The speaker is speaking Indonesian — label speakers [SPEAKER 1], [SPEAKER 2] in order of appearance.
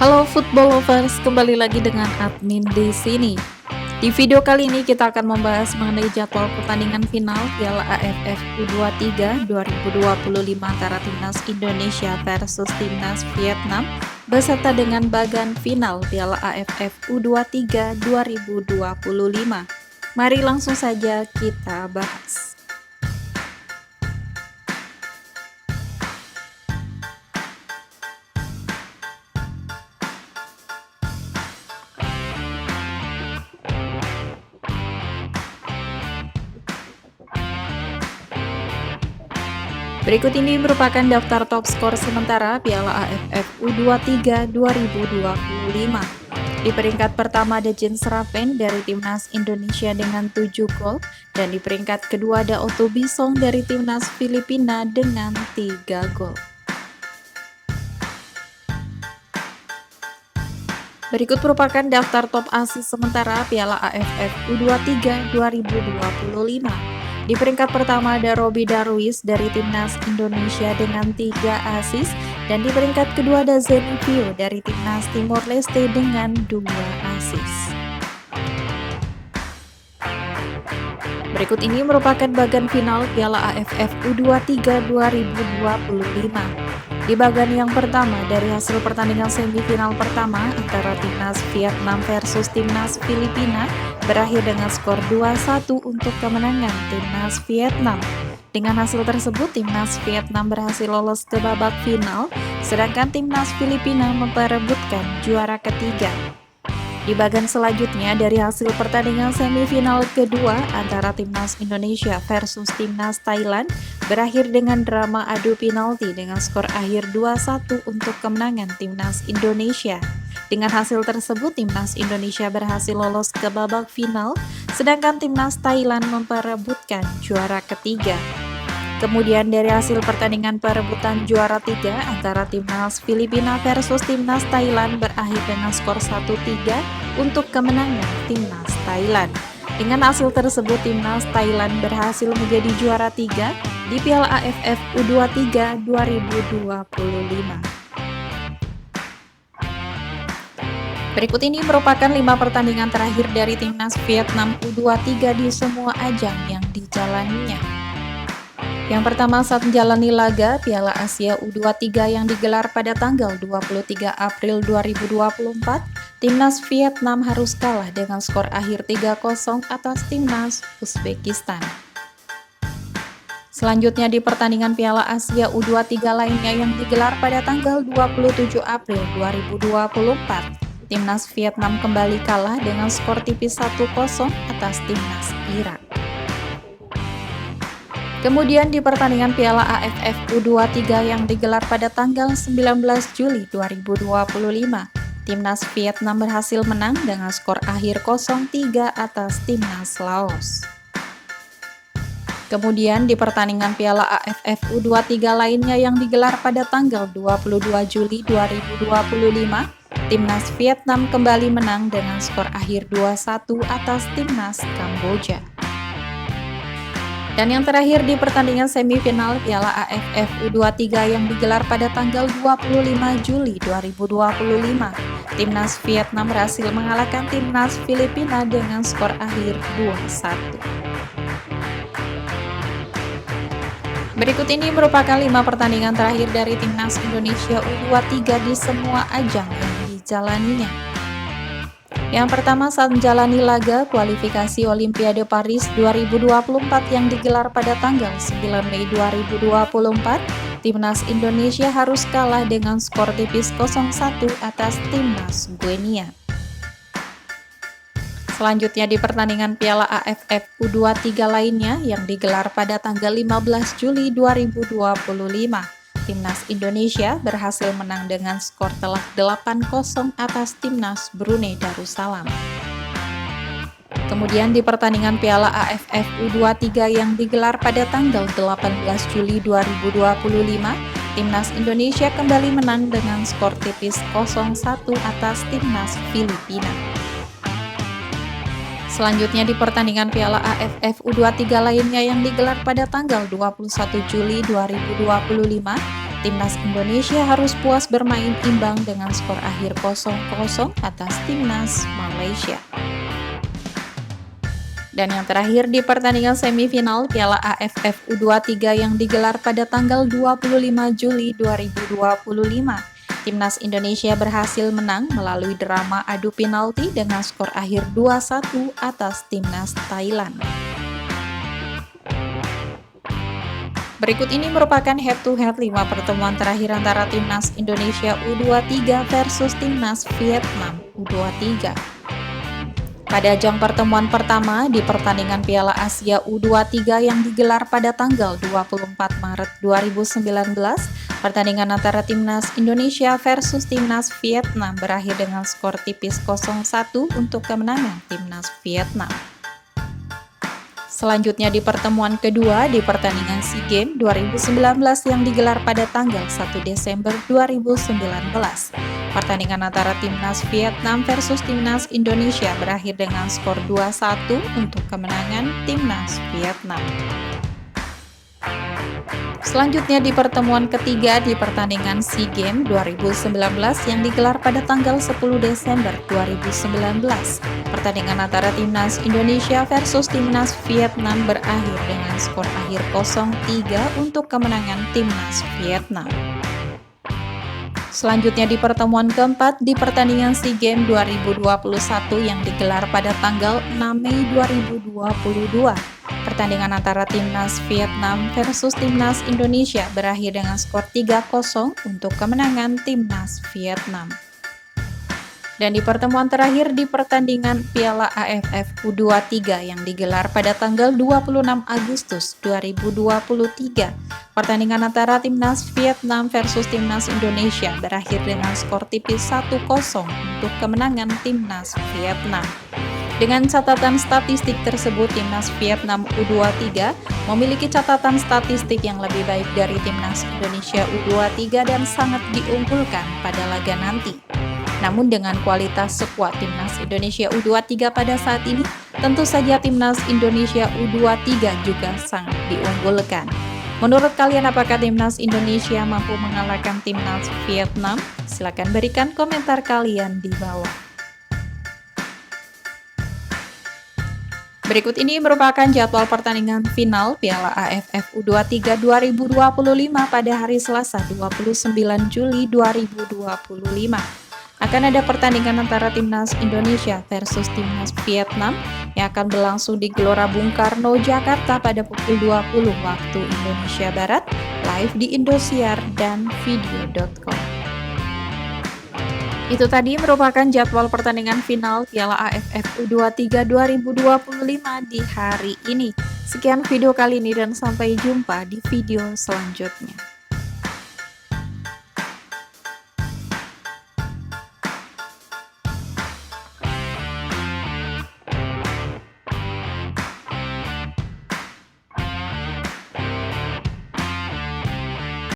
[SPEAKER 1] Halo football lovers, kembali lagi dengan admin di sini. Di video kali ini kita akan membahas mengenai jadwal pertandingan final Piala AFF U23 2025 antara Timnas Indonesia versus Timnas Vietnam beserta dengan bagan final Piala AFF U23 2025. Mari langsung saja kita bahas. Berikut ini merupakan daftar top skor sementara Piala AFF U23 2025. Di peringkat pertama ada Jens Raven dari Timnas Indonesia dengan 7 gol, dan di peringkat kedua ada Otto Bisong dari Timnas Filipina dengan 3 gol. Berikut merupakan daftar top asis sementara Piala AFF U23 2025. Di peringkat pertama ada Robby Darwish dari Timnas Indonesia dengan 3 asis, dan di peringkat kedua ada Zeni Pio dari Timnas Timor Leste dengan 2 asis. Berikut ini merupakan bagan final Piala AFF U23 2025. Di bagan yang pertama, dari hasil pertandingan semifinal pertama antara Timnas Vietnam versus Timnas Filipina berakhir dengan skor 2-1 untuk kemenangan Timnas Vietnam. Dengan hasil tersebut, Timnas Vietnam berhasil lolos ke babak final, sedangkan Timnas Filipina memperebutkan juara ketiga. Di bagan selanjutnya, dari hasil pertandingan semifinal kedua antara Timnas Indonesia versus Timnas Thailand berakhir dengan drama adu penalti dengan skor akhir 2-1 untuk kemenangan Timnas Indonesia. Dengan hasil tersebut, Timnas Indonesia berhasil lolos ke babak final, sedangkan Timnas Thailand memperebutkan juara ketiga. Kemudian dari hasil pertandingan perebutan juara 3 antara Timnas Filipina versus Timnas Thailand berakhir dengan skor 1-3 untuk kemenangan Timnas Thailand. Dengan hasil tersebut, Timnas Thailand berhasil menjadi juara 3 di Piala AFF U23 2025. Berikut ini merupakan 5 pertandingan terakhir dari Timnas Vietnam U23 di semua ajang yang dijalaninya. Yang pertama, saat menjalani laga Piala Asia U23 yang digelar pada tanggal 23 April 2024, Timnas Vietnam harus kalah dengan skor akhir 3-0 atas Timnas Uzbekistan. Selanjutnya di pertandingan Piala Asia U23 lainnya yang digelar pada tanggal 27 April 2024, Timnas Vietnam kembali kalah dengan skor tipis 1-0 atas Timnas Irak. Kemudian di pertandingan Piala AFF U23 yang digelar pada tanggal 19 Juli 2025, Timnas Vietnam berhasil menang dengan skor akhir 0-3 atas Timnas Laos. Kemudian di pertandingan Piala AFF U23 lainnya yang digelar pada tanggal 22 Juli 2025, Timnas Vietnam kembali menang dengan skor akhir 2-1 atas Timnas Kamboja. Dan yang terakhir di pertandingan semifinal Piala AFF U23 yang digelar pada tanggal 25 Juli 2025, Timnas Vietnam berhasil mengalahkan Timnas Filipina dengan skor akhir 2-1. Berikut ini merupakan 5 pertandingan terakhir dari Timnas Indonesia U23 di semua ajang yang dijalaninya. Yang pertama, saat menjalani laga kualifikasi Olimpiade Paris 2024 yang digelar pada tanggal 9 Mei 2024, Timnas Indonesia harus kalah dengan skor tipis 0-1 atas Timnas Guinea. Selanjutnya di pertandingan Piala AFF U23 lainnya yang digelar pada tanggal 15 Juli 2025, Timnas Indonesia berhasil menang dengan skor telak 8-0 atas Timnas Brunei Darussalam. Kemudian di pertandingan Piala AFF U23 yang digelar pada tanggal 18 Juli 2025, Timnas Indonesia kembali menang dengan skor tipis 0-1 atas Timnas Filipina. Selanjutnya di pertandingan Piala AFF U23 lainnya yang digelar pada tanggal 21 Juli 2025, Timnas Indonesia harus puas bermain imbang dengan skor akhir 0-0 atas Timnas Malaysia. Dan yang terakhir di pertandingan semifinal Piala AFF U23 yang digelar pada tanggal 25 Juli 2025. Timnas Indonesia berhasil menang melalui drama adu penalti dengan skor akhir 2-1 atas Timnas Thailand. Berikut ini merupakan head-to-head 5 pertemuan terakhir antara Timnas Indonesia U23 versus Timnas Vietnam U23. Pada ajang pertemuan pertama di pertandingan Piala Asia U23 yang digelar pada tanggal 24 Maret 2019, pertandingan antara Timnas Indonesia versus Timnas Vietnam berakhir dengan skor tipis 0-1 untuk kemenangan Timnas Vietnam. Selanjutnya di pertemuan kedua di pertandingan SEA Games 2019 yang digelar pada tanggal 1 Desember 2019. Pertandingan antara Timnas Vietnam versus Timnas Indonesia berakhir dengan skor 2-1 untuk kemenangan Timnas Vietnam. Selanjutnya di pertemuan ketiga di pertandingan SEA Games 2019 yang digelar pada tanggal 10 Desember 2019. Pertandingan antara Timnas Indonesia versus Timnas Vietnam berakhir dengan skor akhir 0-3 untuk kemenangan Timnas Vietnam. Selanjutnya di pertemuan keempat di pertandingan SEA Games 2021 yang digelar pada tanggal 6 Mei 2022. Pertandingan antara Timnas Vietnam versus Timnas Indonesia berakhir dengan skor 3-0 untuk kemenangan Timnas Vietnam. Dan di pertemuan terakhir di pertandingan Piala AFF U23 yang digelar pada tanggal 26 Agustus 2023, pertandingan antara Timnas Vietnam versus Timnas Indonesia berakhir dengan skor tipis 1-0 untuk kemenangan Timnas Vietnam. Dengan catatan statistik tersebut, Timnas Vietnam U23 memiliki catatan statistik yang lebih baik dari Timnas Indonesia U23 dan sangat diunggulkan pada laga nanti. Namun dengan kualitas skuad Timnas Indonesia U23 pada saat ini, tentu saja Timnas Indonesia U23 juga sangat diunggulkan. Menurut kalian, apakah Timnas Indonesia mampu mengalahkan Timnas Vietnam? Silakan berikan komentar kalian di bawah. Berikut ini merupakan jadwal pertandingan final Piala AFF U23 2025 pada hari Selasa 29 Juli 2025. Akan ada pertandingan antara Timnas Indonesia versus Timnas Vietnam yang akan berlangsung di Gelora Bung Karno, Jakarta pada pukul 20 waktu Indonesia Barat, live di Indosiar dan video.com. Itu tadi merupakan jadwal pertandingan final Piala AFF U23 2025 di hari ini. Sekian video kali ini dan sampai jumpa di video selanjutnya.